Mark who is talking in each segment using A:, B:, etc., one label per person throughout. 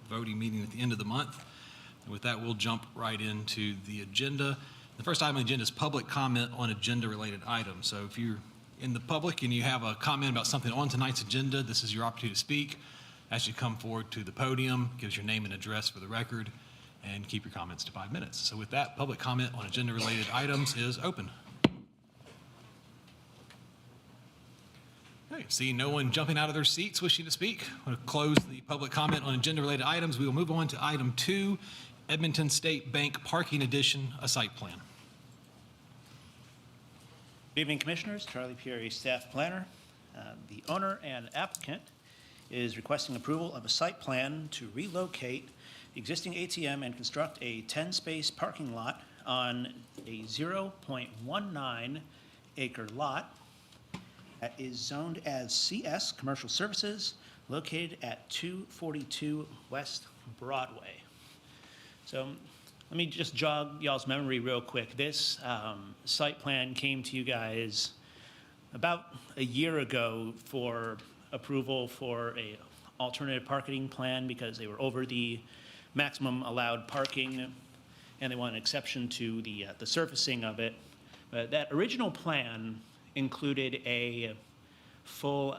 A: voting meeting at the end of the month. And with that, we'll jump right into the agenda. The first item on the agenda is public comment on agenda-related items. So if you're in the public and you have a comment about something on tonight's agenda, this is your opportunity to speak. As you come forward to the podium, give us your name and address for the record, and keep your comments to 5 minutes. So with that, public comment on agenda-related items is open. Okay, seeing no one jumping out of their seats wishing to speak, I'm going to close the public comment on agenda-related items. We will move on to item 2, Edmonton State Bank Parking Addition, a site plan.
B: Good evening, Commissioners. Charlie Pierre, Staff Planner. The owner and applicant is requesting approval of a site plan to relocate the existing ATM and construct a 10-space parking lot on a 0.19 acre lot that is zoned as CS, Commercial Services, located at 242 West Broadway. So let me just jog y'all's memory real quick. This site plan came to you guys about a year ago for approval for a alternative parking plan because they were over the maximum allowed parking and they want an exception to the surfacing of it. But that original plan included a full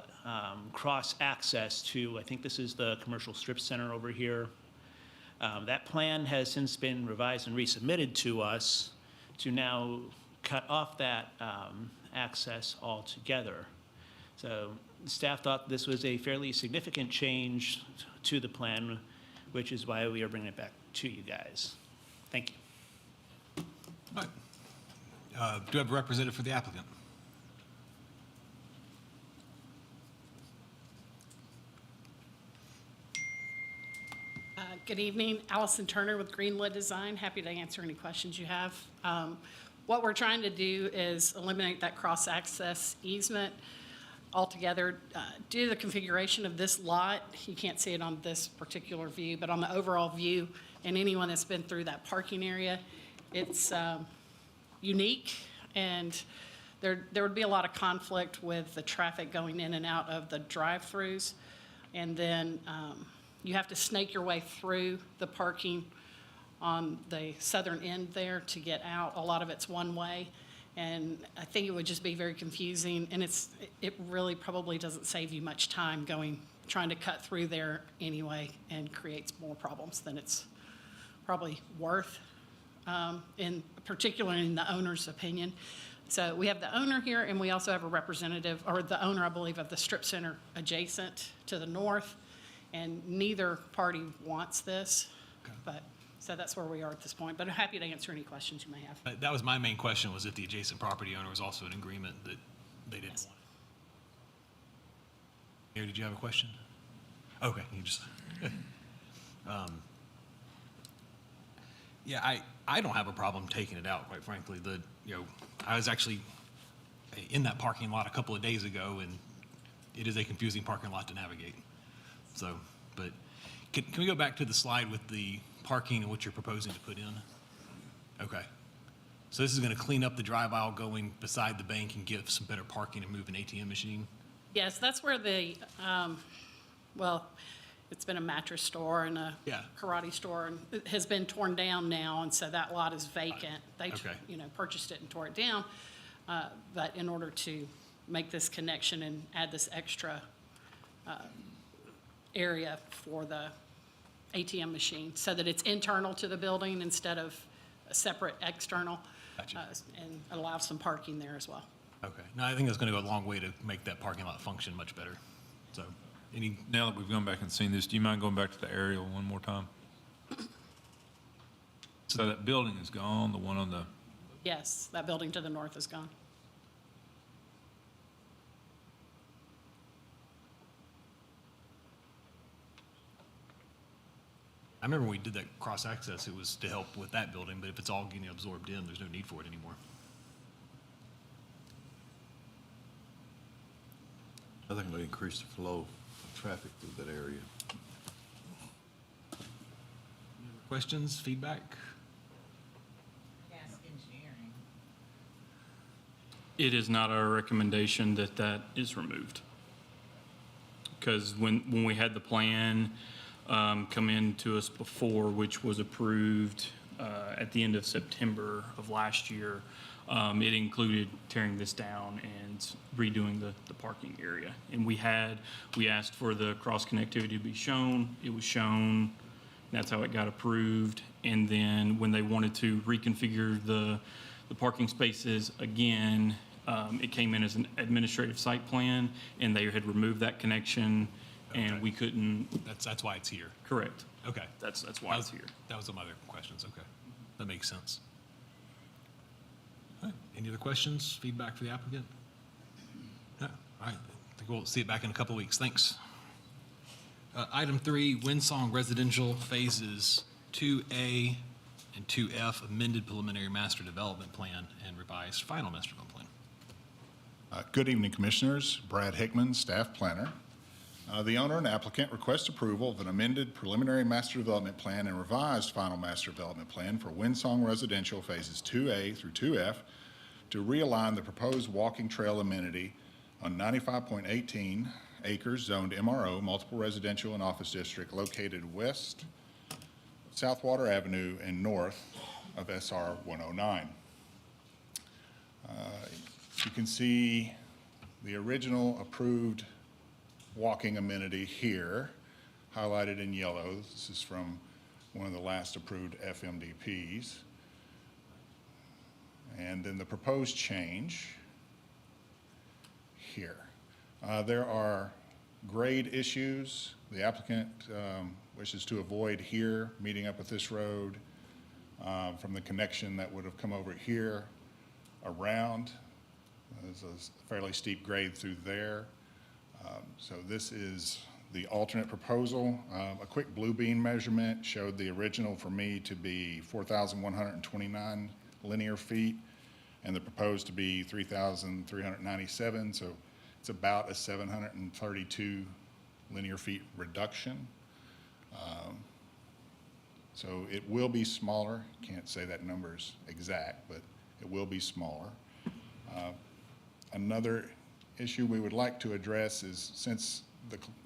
B: cross access to, I think this is the commercial strip center over here. That plan has since been revised and resubmitted to us to now cut off that access altogether. So staff thought this was a fairly significant change to the plan, which is why we are bringing it back to you guys. Thank you.
A: All right. Do I have a representative for the applicant?
C: Good evening, Allison Turner with Greenwood Design. Happy to answer any questions you have. What we're trying to do is eliminate that cross-access easement altogether. Due to the configuration of this lot, you can't see it on this particular view, but on the overall view, and anyone that's been through that parking area, it's unique, and there would be a lot of conflict with the traffic going in and out of the drive-throughs, and then you have to snake your way through the parking on the southern end there to get out. A lot of it's one way, and I think it would just be very confusing, and it really probably doesn't save you much time trying to cut through there anyway, and creates more problems than it's probably worth, in particular in the owner's opinion. So we have the owner here, and we also have a representative, or the owner, I believe, of the strip center adjacent to the north, and neither party wants this,
A: Okay.
C: but so that's where we are at this point. But I'm happy to answer any questions you may have.
A: That was my main question, was if the adjacent property owner was also in agreement that they didn't
C: Yes.
A: want it. Mayor, did you have a question? Okay, you just. Yeah, I don't have a problem taking it out, quite frankly. I was actually in that parking lot a couple of days ago, and it is a confusing parking lot to navigate. So, but can we go back to the slide with the parking and what you're proposing to put in? Okay. So this is going to clean up the drive aisle going beside the bank and give some better parking and move an ATM machine?
C: Yes, that's where the, well, it's been a mattress store and a karate store, and it has been torn down now, and so that lot is vacant. They, purchased it and tore it down, but in order to make this connection and add this extra area for the ATM machine so that it's internal to the building instead of a separate external.
A: Gotcha.
C: And allow some parking there as well.
A: Okay. No, I think that's going to go a long way to make that parking lot function much better. So,
D: now that we've gone back and seen this, do you mind going back to the aerial one more time? So that building is gone, the one on the...
C: Yes, that building to the north is gone.
A: I remember when we did that cross-access, it was to help with that building, but if it's all getting absorbed in, there's no need for it anymore.
E: I think it'll increase the flow of traffic through that area.
A: Questions, feedback?
F: Ask engineering.
G: It is not our recommendation that that is removed. Because when we had the plan, come in to us before, which was approved at the end of September of last year. It included tearing this down and redoing the parking area. And we asked for the cross connectivity to be shown. It was shown. That's how it got approved. And then when they wanted to reconfigure the parking spaces again, it came in as an administrative site plan, and they had removed that connection, and
A: Okay.
G: we couldn't.
A: That's why it's here.
G: Correct.
A: Okay.
G: That's why it's here.
A: That was some other questions. Okay. That makes sense. All right. Any other questions, feedback for the applicant? No. All right. I think we'll see it back in a couple of weeks. Thanks. Item 3, Windsong Residential Phases 2A and 2F amended preliminary master development plan and revised final master development plan.
F: Good evening, Commissioners. Brad Hickman, Staff Planner. The owner and applicant request approval of an amended preliminary master development plan and revised final master development plan for Windsong Residential Phases 2A through 2F to realign the proposed walking trail amenity on 95.18 acres zoned MRO, multiple residential and office district located west of Southwater Avenue and north of SR 109. You can see the original approved walking amenity here, highlighted in yellow. This is from one of the last approved FMDPs. And then the proposed change here. There are grade issues. The applicant wishes to avoid here, meeting up with this road from the connection that would have come over here around. There's a fairly steep grade through there. So this is the alternate proposal. A quick blue beam measurement showed the original for me to be 4,129 linear feet and the proposed to be 3,397. So it's about a 732 linear feet reduction. So it will be smaller. Can't say that number's exact, but it will be smaller. Another issue we would like to address is, since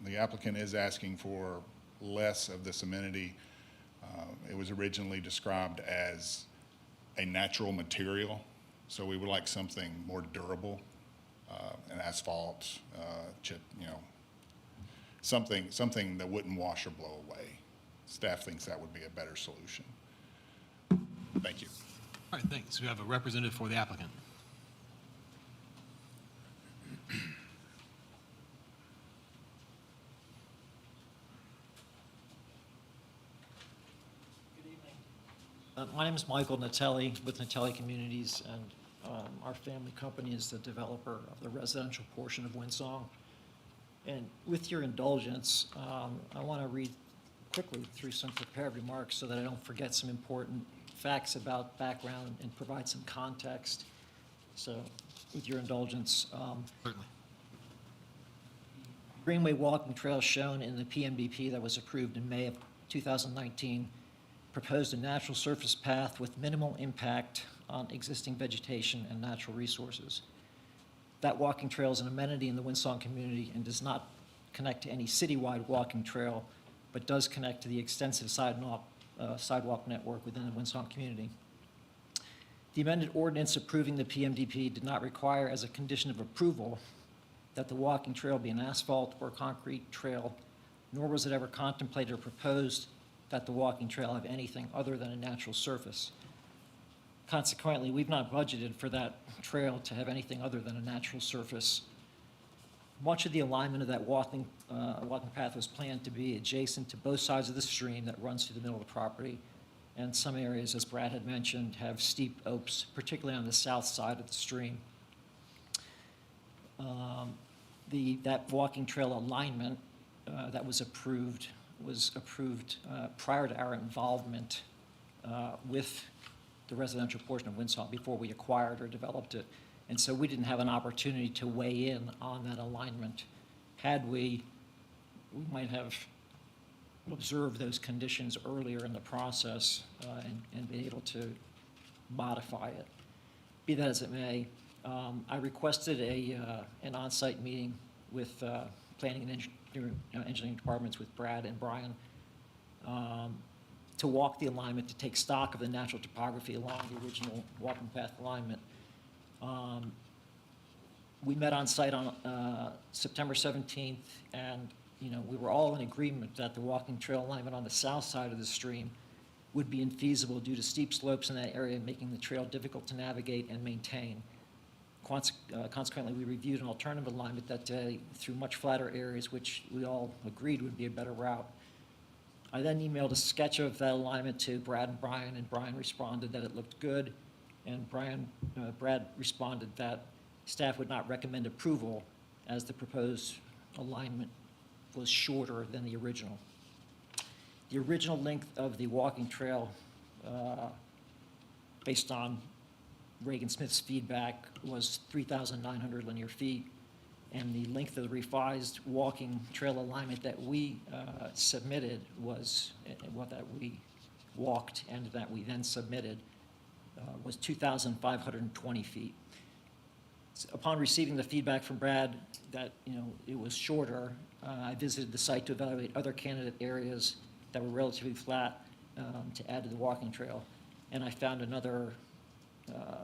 F: the applicant is asking for less of this amenity, it was originally described as a natural material, so we would like something more durable, an asphalt, chip, something that wouldn't wash or blow away. Staff thinks that would be a better solution. Thank you.
A: All right, thanks. We have a representative for the applicant.
H: My name is Michael Natelli with Natelli Communities, and our family company is the developer of the residential portion of Windsong. And with your indulgence, I want to read quickly through some prepared remarks so that I don't forget some important facts about background and provide some context. So with your indulgence,
A: Certainly.
H: Greenway Walking Trail shown in the PMDP that was approved in May of 2019 proposed a natural surface path with minimal impact on existing vegetation and natural resources. That walking trail is an amenity in the Windsong community and does not connect to any citywide walking trail, but does connect to the extensive sidewalk network within the Windsong community. The amended ordinance approving the PMDP did not require as a condition of approval that the walking trail be an asphalt or concrete trail, nor was it ever contemplated or proposed that the walking trail have anything other than a natural surface. Consequently, we've not budgeted for that trail to have anything other than a natural surface. Much of the alignment of that walking path was planned to be adjacent to both sides of the stream that runs through the middle of the property. And some areas, as Brad had mentioned, have steep opes, particularly on the south side of the stream. That walking trail alignment that was approved prior to our involvement with the residential portion of Windsong before we acquired or developed it. And so we didn't have an opportunity to weigh in on that alignment. Had we might have observed those conditions earlier in the process and been able to modify it. Be that as it may, I requested an on-site meeting with planning and engineering departments with Brad and Brian to walk the alignment, to take stock of the natural topography along the original walking path alignment. We met on site on September 17th, and, we were all in agreement that the walking trail alignment on the south side of the stream would be infeasible due to steep slopes in that area, making the trail difficult to navigate and maintain. Consequently, we reviewed an alternative alignment that day through much flatter areas, which we all agreed would be a better route. I then emailed a sketch of that alignment to Brad and Brian responded that it looked good, and Brad responded that staff would not recommend approval as the proposed alignment was shorter than the original. The original length of the walking trail, based on Reagan Smith's feedback, was 3,900 linear feet, and the length of the revised walking trail alignment that we submitted was, that we walked and that we then submitted, was 2,520 feet. Upon receiving the feedback from Brad that, it was shorter, I visited the site to evaluate other candidate areas that were relatively flat to add to the walking trail. And I found another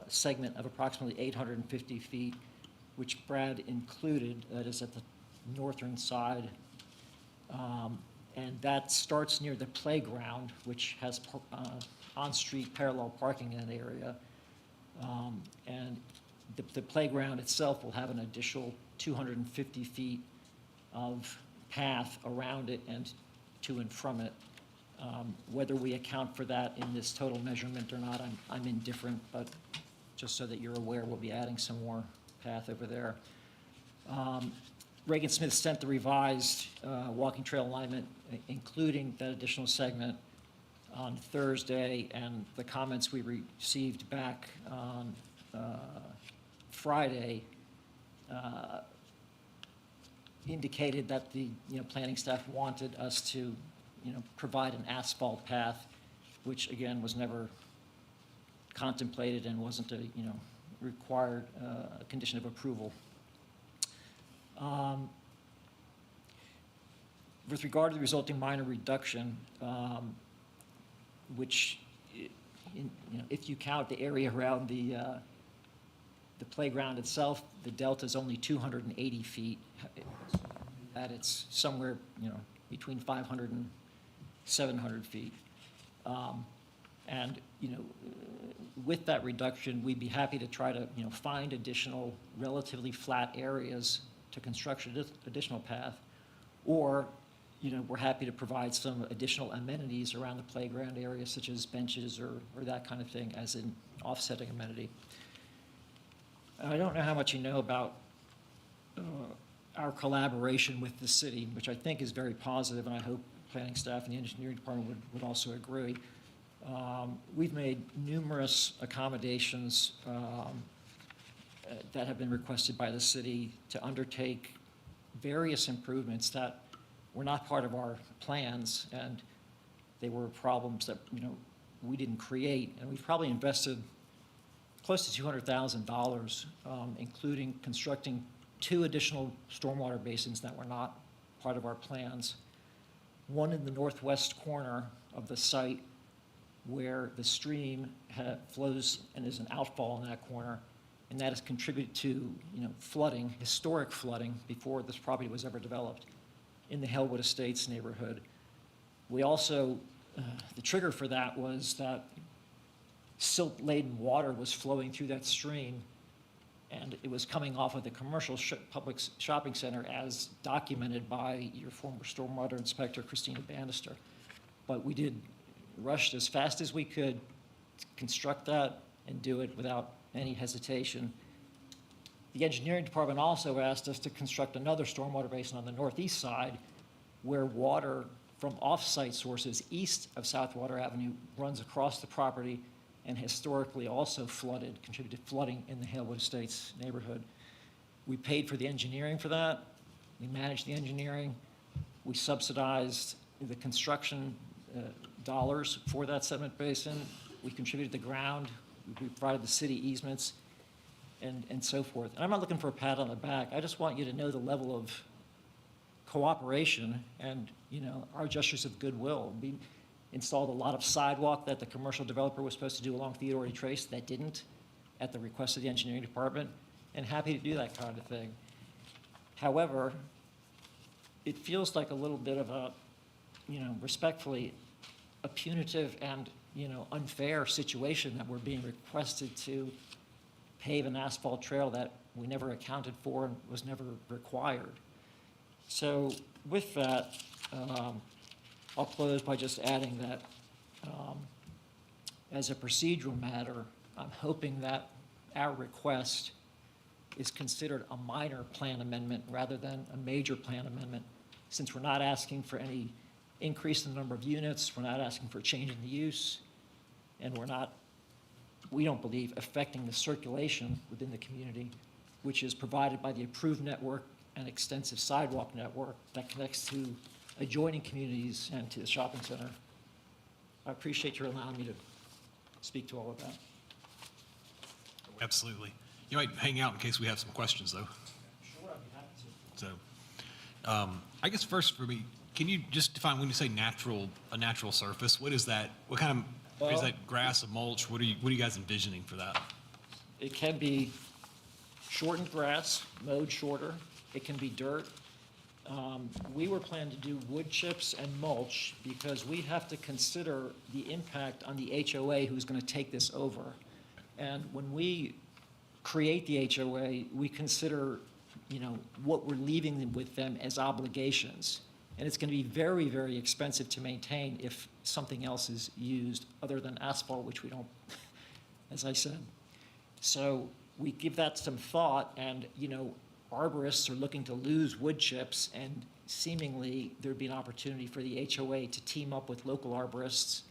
H: segment of approximately 850 feet, which Brad included, that is at the northern side. And that starts near the playground, which has on-street parallel parking in that area. And the playground itself will have an additional 250 feet of path around it and to and from it. Whether we account for that in this total measurement or not, I'm indifferent, but just so that you're aware, we'll be adding some more path over there. Reagan Smith sent the revised walking trail alignment, including that additional segment, on Thursday, and the comments we received back on Friday indicated that the planning staff wanted us to provide an asphalt path, which again was never contemplated and wasn't a required condition of approval. With regard to the resulting minor reduction, which, if you count the area around the playground itself, the delta is only 280 feet. That it's somewhere, between 500 and 700 feet. And, with that reduction, we'd be happy to try to, find additional relatively flat areas to construct additional path. Or, we're happy to provide some additional amenities around the playground area, such as benches or that kind of thing, as an offsetting amenity. I don't know how much you know about our collaboration with the city, which I think is very positive, and I hope planning staff and the engineering department would also agree. We've made numerous accommodations that have been requested by the city to undertake various improvements that were not part of our plans, and they were problems that we didn't create. And we've probably invested close to $200,000, including constructing 2 additional stormwater basins that were not part of our plans. One in the northwest corner of the site, where the stream flows and is an outfall in that corner, and that has contributed to flooding, historic flooding, before this property was ever developed in the Hellwood Estates neighborhood. We also, the trigger for that was that silt-laden water was flowing through that stream, and it was coming off of the commercial public shopping center, as documented by your former stormwater inspector, Christina Bannister. But we did rush as fast as we could to construct that and do it without any hesitation. The engineering department also asked us to construct another stormwater basin on the northeast side, where water from off-site sources east of Southwater Avenue runs across the property and historically also contributed to flooding in the Halewood Estates neighborhood. We paid for the engineering for that. We managed the engineering. We subsidized the construction dollars for that sediment basin. We contributed the ground. We provided the city easements and so forth. And I'm not looking for a pat on the back. I just want you to know the level of cooperation and, our gestures of goodwill. We installed a lot of sidewalk that the commercial developer was supposed to do along Theodore E. Trace that didn't, at the request of the engineering department, and happy to do that kind of thing. However, it feels like a little bit of a, respectfully, a punitive and, unfair situation that we're being requested to pave an asphalt trail that we never accounted for and was never required. So with that, I'll close by just adding that as a procedural matter, I'm hoping that our request is considered a minor plan amendment rather than a major plan amendment, since we're not asking for any increase in the number of units, we're not asking for change in the use, and we don't believe affecting the circulation within the community, which is provided by the approved network and extensive sidewalk network that connects to adjoining communities and to the shopping center. I appreciate your allowing me to speak to all of that.
A: Absolutely. You might hang out in case we have some questions, though.
H: Sure, I'd be happy to.
A: So, I guess first for me, can you just define when you say a natural surface? What is that? What kind of, is
H: Well-
A: that grass, a mulch? What are you guys envisioning for that?
H: It can be shortened grass, mowed shorter. It can be dirt. We were planning to do wood chips and mulch because we have to consider the impact on the HOA who's going to take this over. And when we create the HOA, we consider, what we're leaving them with them as obligations. And it's going to be very, very expensive to maintain if something else is used other than asphalt, which we don't, as I said. So we give that some thought, and, arborists are looking to lose wood chips, and seemingly there'd be an opportunity for the HOA to team up with local arborists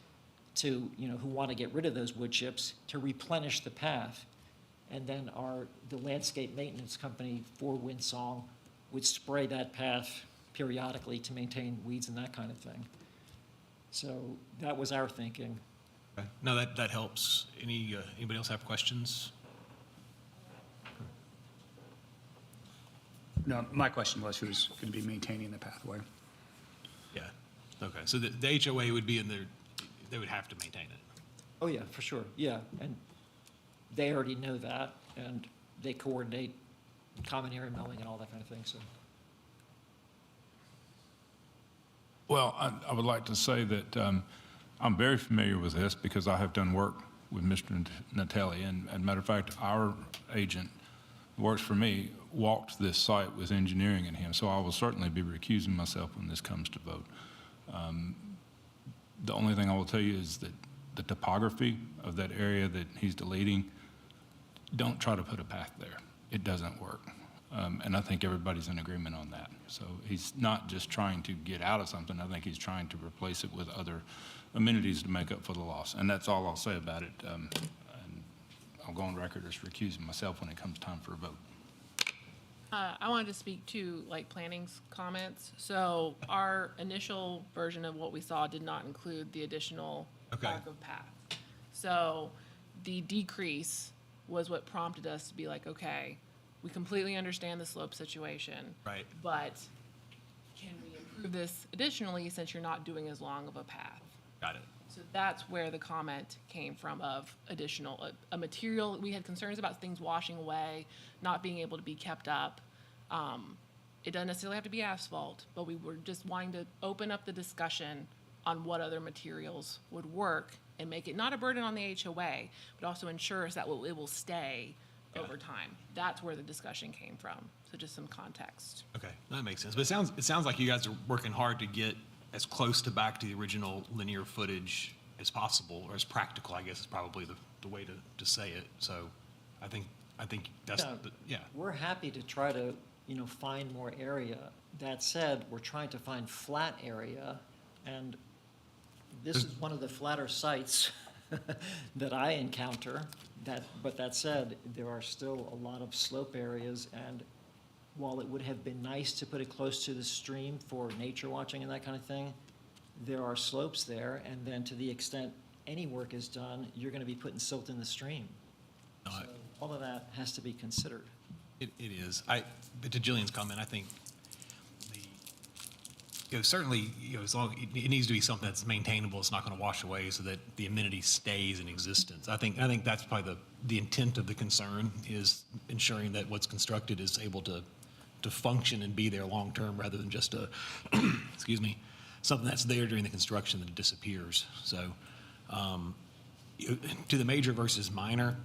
H: to, who want to get rid of those wood chips, to replenish the path. And then the landscape maintenance company for Windsong would spray that path periodically to maintain weeds and that kind of thing. So that was our thinking.
A: Okay. No, that helps. Anybody else have questions?
I: No, my question was who's going to be maintaining the pathway?
A: Yeah. Okay. So the HOA would be in there, they would have to maintain it.
H: Oh, yeah, for sure, yeah. And they already know that, and they coordinate common area mowing and all that kind of thing, so.
D: Well, I would like to say that I'm very familiar with this because I have done work with Mr. Natali. And matter of fact, our agent who works for me walked this site with engineering in him. So I will certainly be recusing myself when this comes to vote. The only thing I will tell you is that the topography of that area that he's deleting, don't try to put a path there. It doesn't work. And I think everybody's in agreement on that. So he's not just trying to get out of something. I think he's trying to replace it with other amenities to make up for the loss. And that's all I'll say about it. And I'll go on record as recusing myself when it comes time for a vote.
J: I wanted to speak to planning's comments. So our initial version of what we saw did not include the additional
A: Okay.
J: lack of path. So the decrease was what prompted us to be like, okay, we completely understand the slope situation.
A: Right.
J: But can we improve this additionally since you're not doing as long of a path?
A: Got it.
J: So that's where the comment came from of additional, a material, we had concerns about things washing away, not being able to be kept up. It doesn't necessarily have to be asphalt, but we were just wanting to open up the discussion on what other materials would work and make it not a burden on the HOA, but also ensures that it will stay over time. That's where the discussion came from. So just some context.
A: Okay, that makes sense. But it sounds like you guys are working hard to get as close to back to the original linear footage as possible, or as practical, I guess is probably the way to say it. So I think that's, yeah.
H: We're happy to try to, find more area. That said, we're trying to find flat area, and this is one of the flatter sites that I encounter. But that said, there are still a lot of slope areas, and while it would have been nice to put it close to the stream for nature watching and that kind of thing, there are slopes there, and then to the extent any work is done, you're going to be putting silt in the stream.
A: No,
H: So all of that has to be considered.
A: It is. But to Jillian's comment, I think certainly, as long, it needs to be something that's maintainable, it's not going to wash away so that the amenity stays in existence. I think that's probably the intent of the concern, is ensuring that what's constructed is able to function and be there long-term rather than just excuse me, something that's there during the construction that disappears. So to the major versus minor,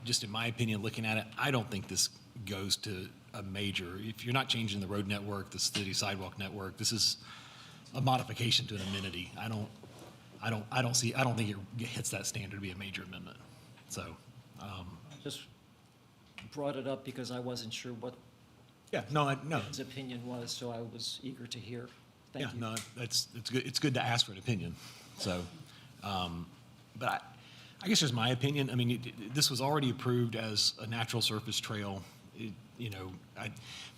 A: just in my opinion, looking at it, I don't think this goes to a major. If you're not changing the road network, the city sidewalk network, this is a modification to an amenity. I don't think it hits that standard to be a major amendment. So,
H: Just brought it up because I wasn't sure what
A: yeah, no.
H: his opinion was, so I was eager to hear.
A: Yeah,
H: Thank you.
A: no, it's good. It's good to ask for an opinion. So, but I guess just my opinion. I mean, this was already approved as a natural surface trail.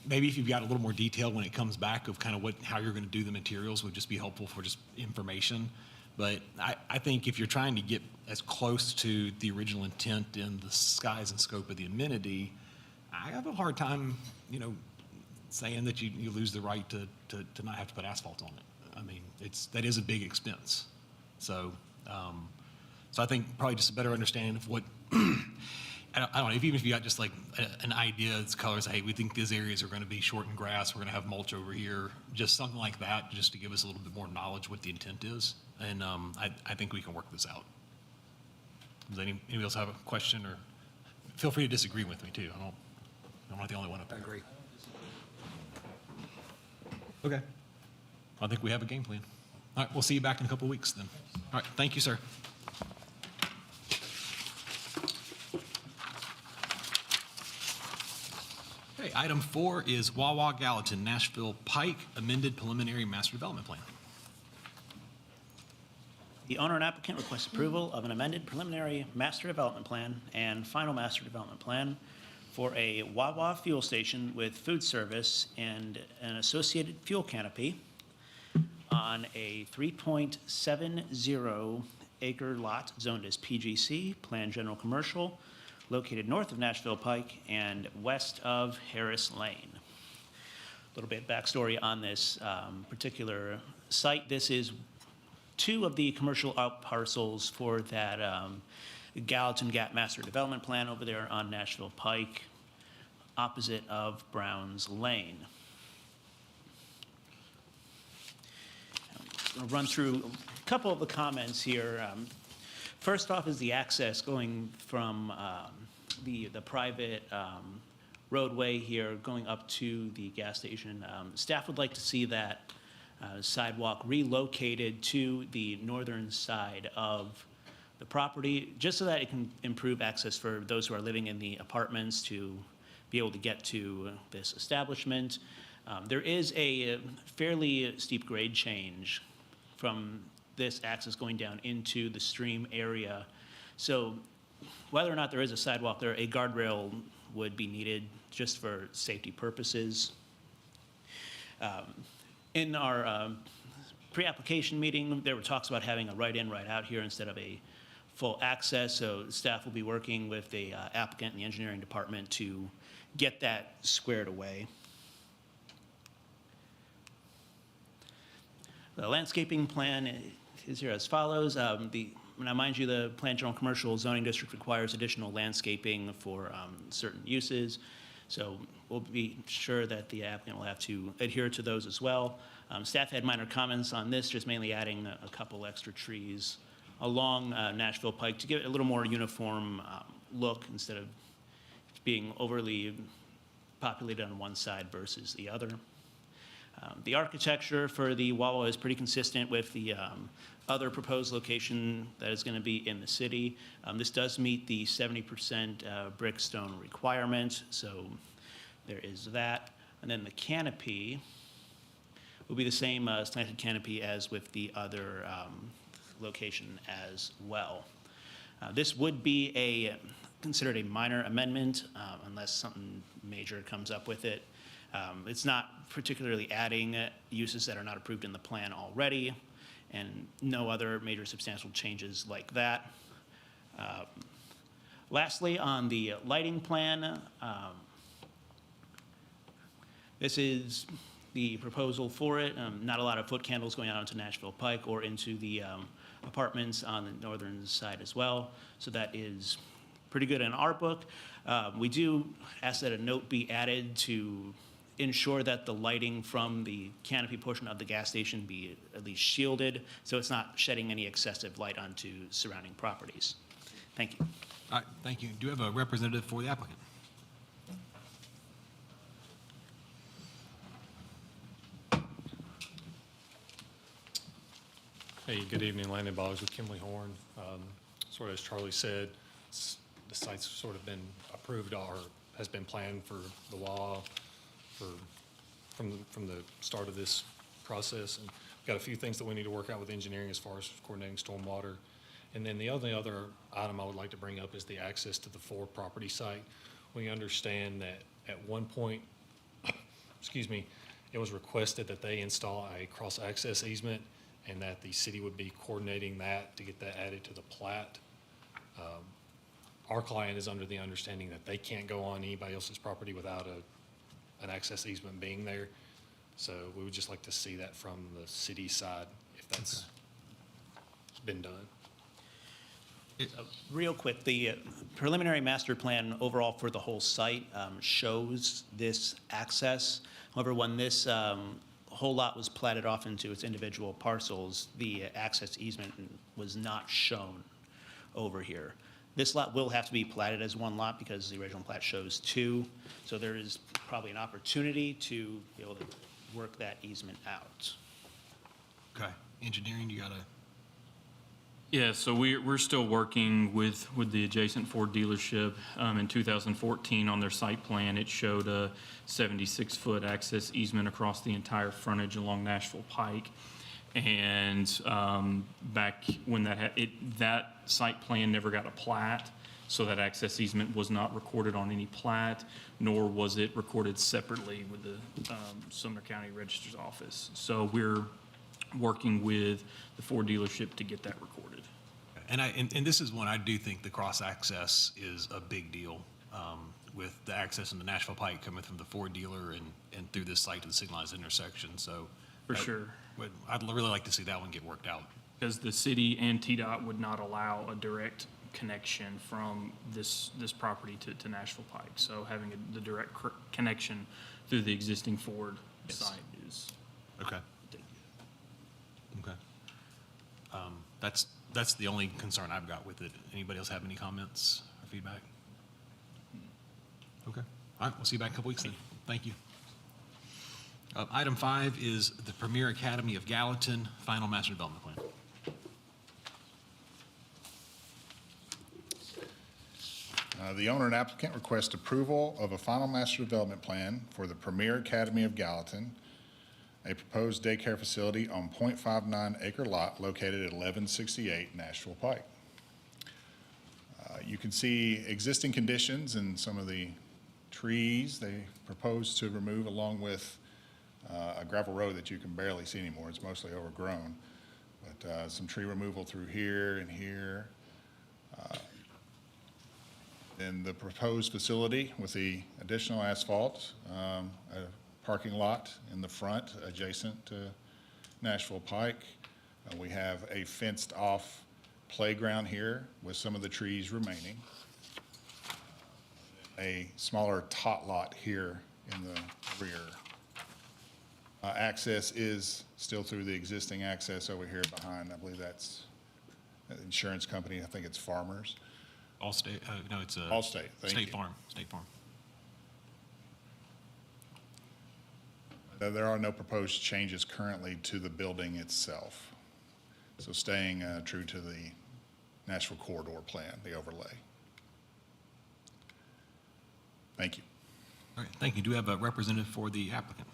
A: Maybe if you've got a little more detail when it comes back of kind of how you're going to do the materials would just be helpful for just information. But I think if you're trying to get as close to the original intent in the size and scope of the amenity, I have a hard time, saying that you lose the right to not have to put asphalt on it. I mean, that is a big expense. So, so I think probably just a better understanding of what, I don't know, even if you got just like an idea, it's colors, hey, we think these areas are going to be short in grass, we're going to have mulch over here, just something like that, just to give us a little bit more knowledge what the intent is. And I think we can work this out. Does anybody else have a question, or feel free to disagree with me too? I'm not the only one up there.
I: I agree.
A: Okay. I think we have a game plan. All right, we'll see you back in a couple of weeks then. All right, thank you, sir. Okay, item 4 is Wawa Gallatin, Nashville Pike, amended preliminary master development plan.
B: The owner and applicant request approval of an amended preliminary master development plan and final master development plan for a Wawa fuel station with food service and an associated fuel canopy on a 3.70 acre lot zoned as PGC, Planned General Commercial, located north of Nashville Pike and west of Harris Lane. A little bit backstory on this particular site. This is 2 of the commercial out parcels for that Gallatin Gap Master Development Plan over there on Nashville Pike, opposite of Browns Lane. I'm going to run through a couple of the comments here. First off is the access going from the private roadway here going up to the gas station. Staff would like to see that sidewalk relocated to the northern side of the property, just so that it can improve access for those who are living in the apartments to be able to get to this establishment. There is a fairly steep grade change from this access going down into the stream area. So whether or not there is a sidewalk there, a guardrail would be needed just for safety purposes. In our pre-application meeting, there were talks about having a right in, right out here instead of a full access. So staff will be working with the applicant and the engineering department to get that squared away. The landscaping plan is here as follows. Now, mind you, the Planned General Commercial Zoning District requires additional landscaping for certain uses. So we'll be sure that the applicant will have to adhere to those as well. Staff had minor comments on this, just mainly adding a couple extra trees along Nashville Pike to give it a little more uniform look instead of being overly populated on one side versus the other. The architecture for the Wawa is pretty consistent with the other proposed location that is going to be in the city. This does meet the 70% brick stone requirement, so there is that. And then the canopy will be the same slanted canopy as with the other location as well. This would be considered a minor amendment unless something major comes up with it. It's not particularly adding uses that are not approved in the plan already, and no other major substantial changes like that. Lastly, on the lighting plan, this is the proposal for it. Not a lot of foot candles going out onto Nashville Pike or into the apartments on the northern side as well. So that is pretty good in our book. We do ask that a note be added to ensure that the lighting from the canopy portion of the gas station be at least shielded, so it's not shedding any excessive light onto surrounding properties. Thank you.
A: All right, thank you. Do you have a representative for the applicant?
K: Hey, good evening, Landon Boggs with Kimley Horn. Sort of as Charlie said, the site's sort of been approved or has been planned for the while from the start of this process. And we've got a few things that we need to work out with engineering as far as coordinating stormwater. And then the only other item I would like to bring up is the access to the Ford property site. We understand that at one point, excuse me, it was requested that they install a cross-access easement and that the city would be coordinating that to get that added to the plat. Our client is under the understanding that they can't go on anybody else's property without an access easement being there. So we would just like to see that from the city side, if that's been done.
B: Real quick, the preliminary master plan overall for the whole site shows this access. However, when this whole lot was platted off into its individual parcels, the access easement was not shown over here. This lot will have to be platted as one lot because the original plat shows two. So there is probably an opportunity to be able to work that easement out.
A: Okay, engineering, you got a,
G: Yeah, so we're still working with the adjacent Ford dealership. In 2014, on their site plan, it showed a 76-foot access easement across the entire frontage along Nashville Pike. And back when that site plan never got a plat, so that access easement was not recorded on any plat, nor was it recorded separately with the Sumner County Register's Office. So we're working with the Ford dealership to get that recorded.
A: and this is one I do think the cross-access is a big deal with the access in the Nashville Pike coming from the Ford dealer and through this site to the signalized intersection, so.
G: For sure.
A: I'd really like to see that one get worked out.
G: Because the city and TDOT would not allow a direct connection from this property to Nashville Pike. So having the direct connection through the existing Ford site is.
A: Okay. Okay. That's the only concern I've got with it. Anybody else have any comments or feedback? Okay. All right, we'll see you back in a couple weeks then. Thank you. Item 5 is the Premier Academy of Gallatin Final Master Development Plan.
F: The owner and applicant request approval of a final master development plan for the Premier Academy of Gallatin, a proposed daycare facility on .59 acre lot located at 1168 Nashville Pike. You can see existing conditions and some of the trees they propose to remove, along with a gravel road that you can barely see anymore. It's mostly overgrown, but some tree removal through here and here. Then the proposed facility with the additional asphalt, a parking lot in the front adjacent to Nashville Pike. We have a fenced-off playground here with some of the trees remaining. A smaller tot lot here in the rear. Access is still through the existing access over here behind. I believe that's an insurance company. I think it's Farmers.
A: Allstate, no, it's
F: Allstate, thank
A: State
F: you.
A: Farm, State Farm.
F: There are no proposed changes currently to the building itself. So staying true to the Nashville Corridor Plan, the overlay. Thank you.
A: All right, thank you. Do we have a representative for the applicant?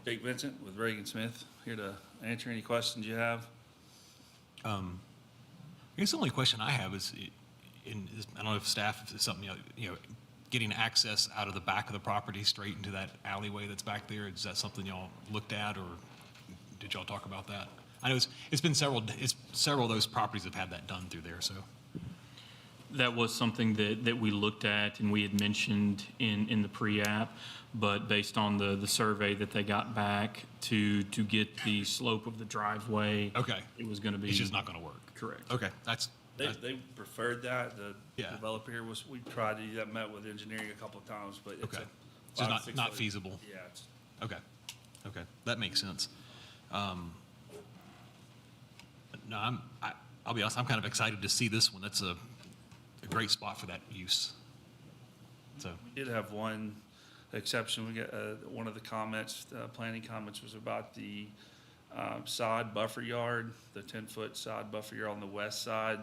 L: Jake Vincent with Reagan Smith, here to answer any questions you have.
A: I guess the only question I have is, I don't know if staff, if it's something, getting access out of the back of the property straight into that alleyway that's back there, is that something y'all looked at, or did y'all talk about that? I know it's been several of those properties have had that done through there, so.
G: That was something that we looked at and we had mentioned in the pre-app, but based on the survey that they got back to get the slope of the driveway.
A: Okay.
G: It was going to be.
A: It's just not going to work.
G: Correct.
A: Okay,
L: They preferred that. The
A: Yeah.
L: developer here we tried to do that, met with engineering a couple of times, but it's
A: Okay.
L: a
A: So
L: 5-6
A: not
L: foot-
A: feasible.
L: Yeah, it's,
A: Okay, that makes sense. No, I'll be honest, I'm kind of excited to see this one. That's a great spot for that use. So,
L: we did have one exception. We got, one of the comments, planning comments was about the sod buffer yard, the 10-foot sod buffer yard on the west side.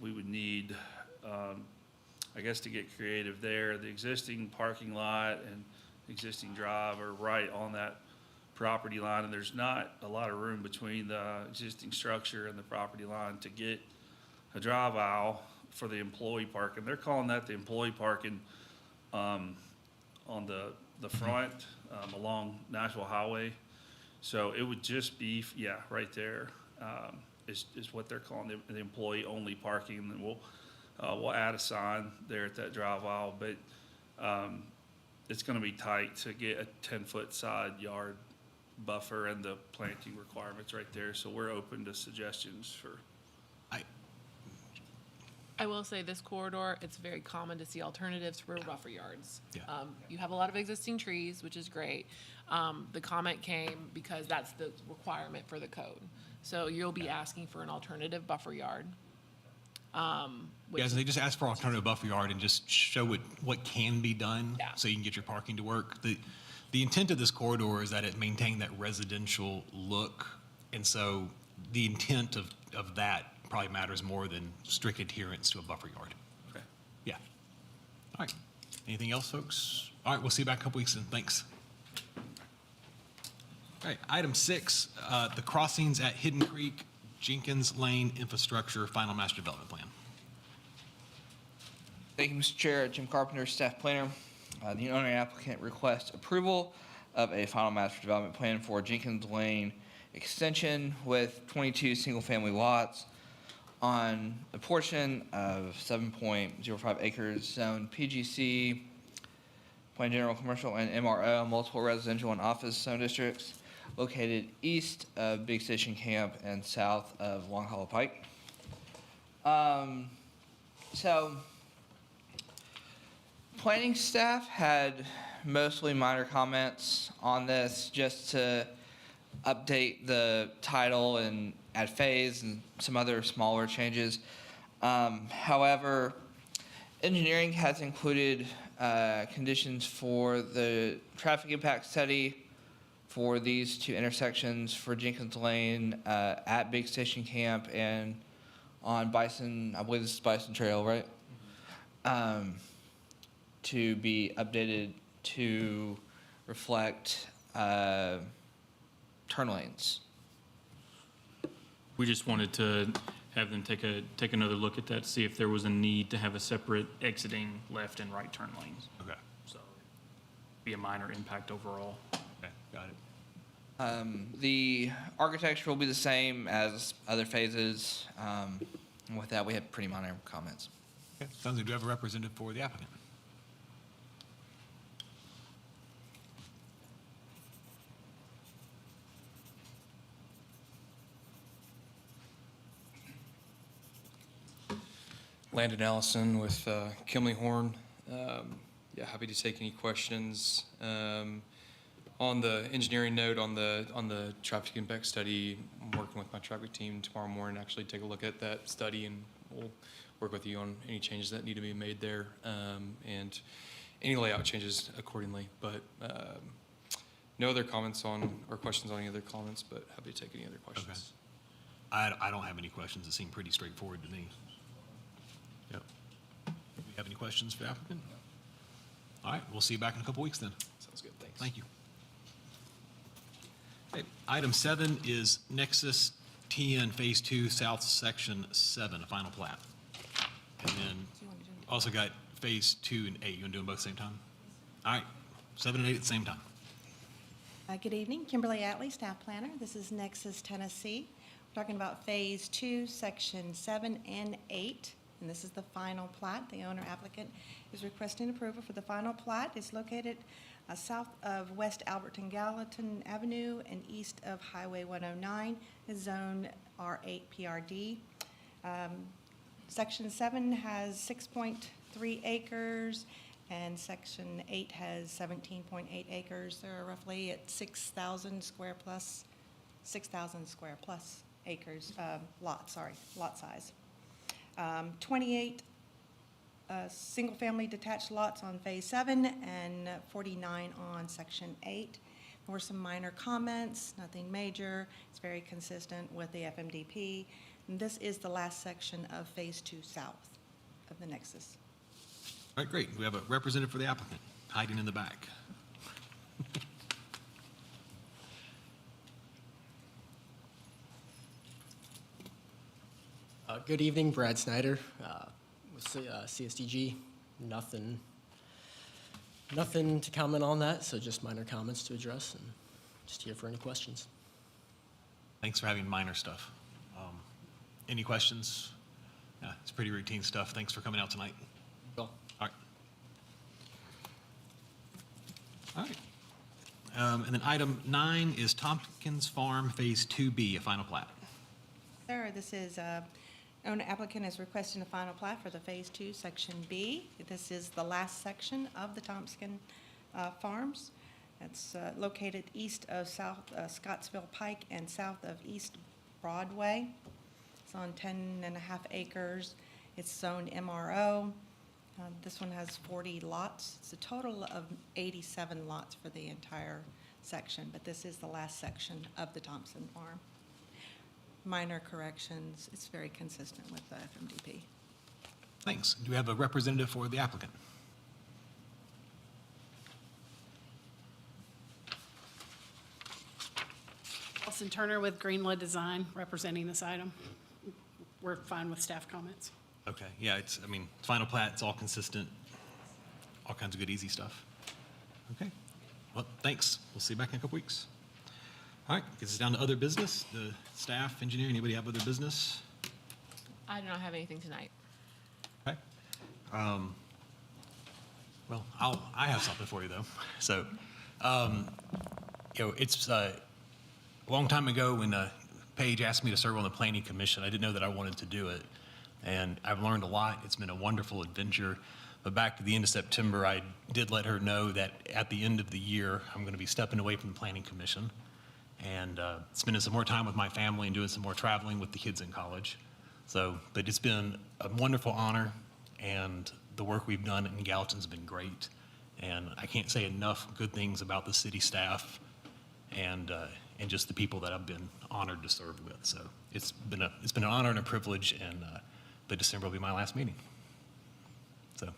L: We would need, I guess, to get creative there. The existing parking lot and existing drive are right on that property line, and there's not a lot of room between the existing structure and the property line to get a drive aisle for the employee parking. They're calling that the employee parking on the front along Nashville Highway. So it would just be, yeah, right there is what they're calling the employee-only parking. And we'll add a sign there at that drive aisle, but it's going to be tight to get a 10-foot side yard buffer and the planting requirements right there. So we're open to suggestions for.
J: I will say this corridor, it's very common to see alternatives for buffer yards.
A: Yeah.
J: You have a lot of existing trees, which is great. The comment came because that's the requirement for the code. So you'll be asking for an alternative buffer yard.
A: yeah, so they just ask for alternative buffer yard and just show what can be done.
J: Yeah.
A: So you can get your parking to work. The intent of this corridor is that it maintain that residential look. And so the intent of that probably matters more than strict adherence to a buffer yard.
L: Okay.
A: Yeah. All right. Anything else, folks? All right, we'll see you back in a couple weeks then. Thanks. All right, item 6, the crossings at Hidden Creek, Jenkins Lane Infrastructure Final Master Development Plan.
M: Thank you, Mr. Chair. Jim Carpenter, staff planner. The owner and applicant request approval of a final master development plan for Jenkins Lane extension with 22 single-family lots on a portion of 7.05 acres zoned PGC, Plan General Commercial, and MRO, multiple residential and office zone districts located east of Big Station Camp and south of Long Hollow Pike. So planning staff had mostly minor comments on this, just to update the title and add phase and some other smaller changes. However, engineering has included conditions for the traffic impact study for these two intersections for Jenkins Lane at Big Station Camp and on Bison, I believe this is Bison Trail, right? To be updated to reflect turn lanes.
G: We just wanted to have them take another look at that, see if there was a need to have a separate exiting left and right turn lanes.
A: Okay.
G: So be a minor impact overall.
A: Okay, got it.
M: The architecture will be the same as other phases. And with that, we have pretty minor comments.
A: Okay, sounds like we have a representative for the applicant.
N: Landon Allison with Kimley Horn. Yeah, happy to take any questions. On the engineering note, on the traffic impact study, I'm working with my traffic team tomorrow morning, actually take a look at that study, and we'll work with you on any changes that need to be made there, and any layout changes accordingly. But no other comments on, or questions on any other comments, but happy to take any other questions.
A: I don't have any questions. It seemed pretty straightforward to me. Yep. Do you have any questions for the applicant? All right, we'll see you back in a couple weeks then.
N: Sounds good, thanks.
A: Thank you. Okay, item 7 is Nexus TN Phase 2 South Section 7, a final plat. And then also got Phase 2 and 8. You want to do them both at the same time? All right, 7 and 8 at the same time.
O: Good evening, Kimberly Atlee, Staff Planner. This is Nexus, Tennessee. We're talking about Phase 2, Section 7 and 8, and this is the final plat. The owner applicant is requesting approval for the final plat. It's located south of West Albert and Gallatin Avenue and east of Highway 109, is Zone R8 PRD. Section 7 has 6.3 acres, and Section 8 has 17.8 acres. They're roughly at 6,000 square plus acres, lot size. 28 single-family detached lots on Phase 7 and 49 on Section 8. There were some minor comments, nothing major. It's very consistent with the FMDP. And this is the last section of Phase 2 south of the Nexus.
A: All right, great. We have a representative for the applicant hiding in the back.
P: Good evening, Brad Snyder with CSDG. Nothing to comment on that, so just minor comments to address and just here for any questions.
A: Thanks for having minor stuff. Any questions? Yeah, it's pretty routine stuff. Thanks for coming out tonight.
P: Cool.
A: All right. All right. And then item 9 is Tompkins Farm Phase 2B, a final plat.
O: Sir, this is owner applicant is requesting a final plat for the Phase 2, Section B. This is the last section of the Tompkins Farms. It's located east of South Scottsville Pike and south of East Broadway. It's on 10.5 acres. It's zoned MRO. This one has 40 lots. It's a total of 87 lots for the entire section, but this is the last section of the Thompson Farm. Minor corrections. It's very consistent with the FMDP.
A: Thanks. Do we have a representative for the applicant?
C: Allison Turner with Greenwood Design, representing this item. We're fine with staff comments.
A: Okay, yeah, it's final plat, it's all consistent, all kinds of good, easy stuff. Okay, well, thanks. We'll see you back in a couple weeks. All right, gets us down to other business. The staff, engineer, anybody have other business?
J: I do not have anything tonight.
A: Okay. Well, I have something for you, though. So, it's a long time ago when Paige asked me to serve on the Planning Commission. I didn't know that I wanted to do it. And I've learned a lot. It's been a wonderful adventure. But back to the end of September, I did let her know that at the end of the year, I'm going to be stepping away from the Planning Commission and spending some more time with my family and doing some more traveling with the kids in college. So, but it's been a wonderful honor, and the work we've done in Gallatin's been great. And I can't say enough good things about the city staff and just the people that I've been honored to serve with. So it's been an honor and a privilege, and but December will be my last meeting. So.
Q: I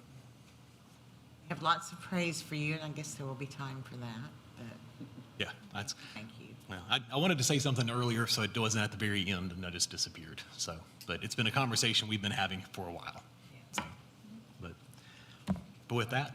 Q: have lots of praise for you, and I guess there will be time for that, but
A: Yeah, that's.
Q: thank you.
A: Well, I wanted to say something earlier, so it wasn't at the very end, and I just disappeared. So, but it's been a conversation we've been having for a while. So, but with that,